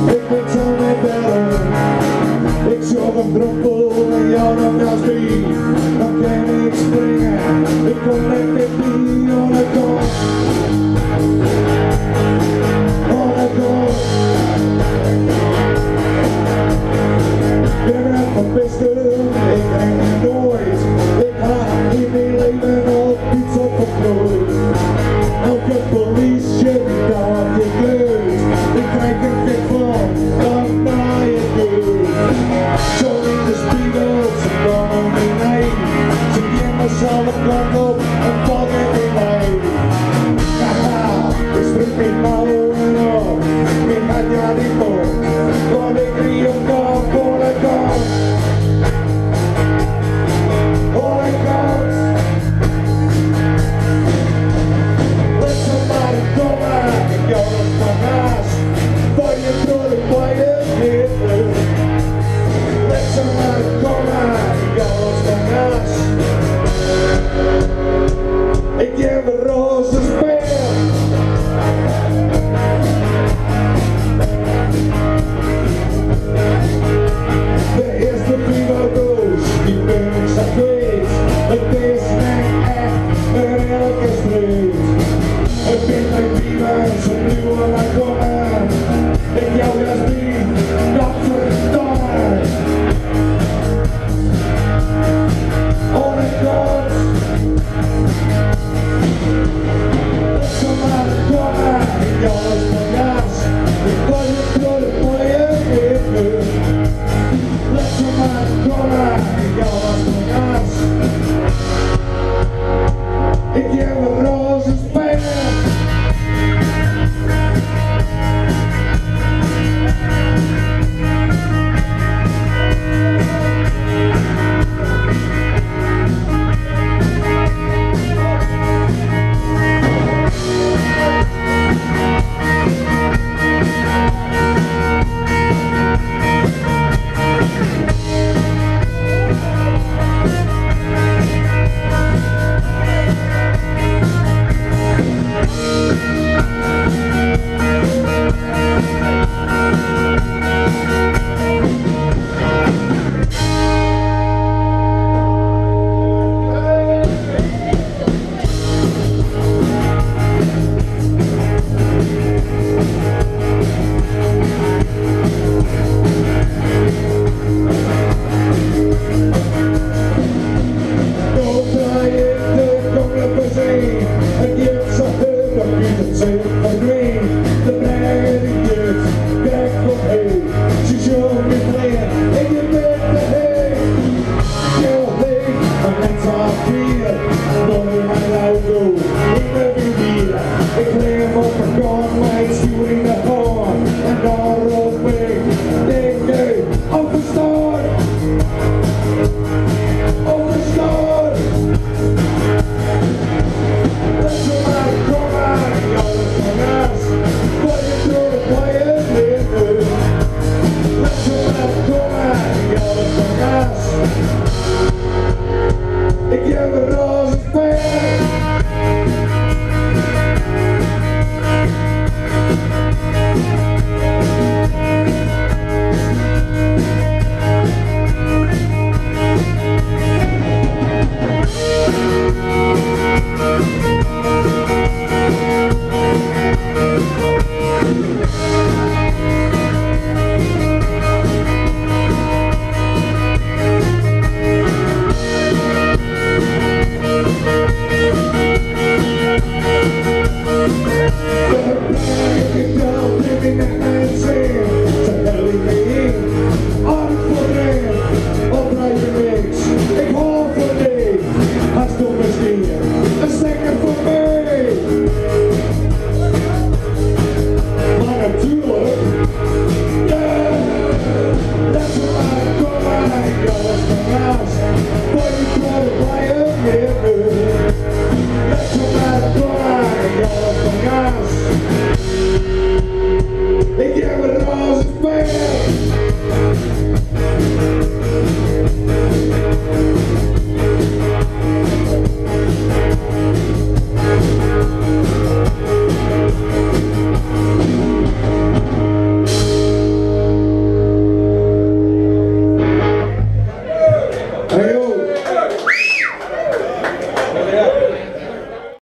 Ik ben zo met bellen. Ik zorg een druppel en jou nog naast wie. Dan kan ik springen, ik kom net met die on the go. On the go. Ik ben echt mijn beste, ik denk nooit. Ik ga in mijn leven op iets opgegroeid. Elke politie die daar wat ik leuk. Ik krijg een kik van, dan naar je deur. Zo in de spiegel, ze komen niet heen. Ze nemen zelf kant op en vallen in mij. Haha, ik strip in mouwen op. Ik had ja niet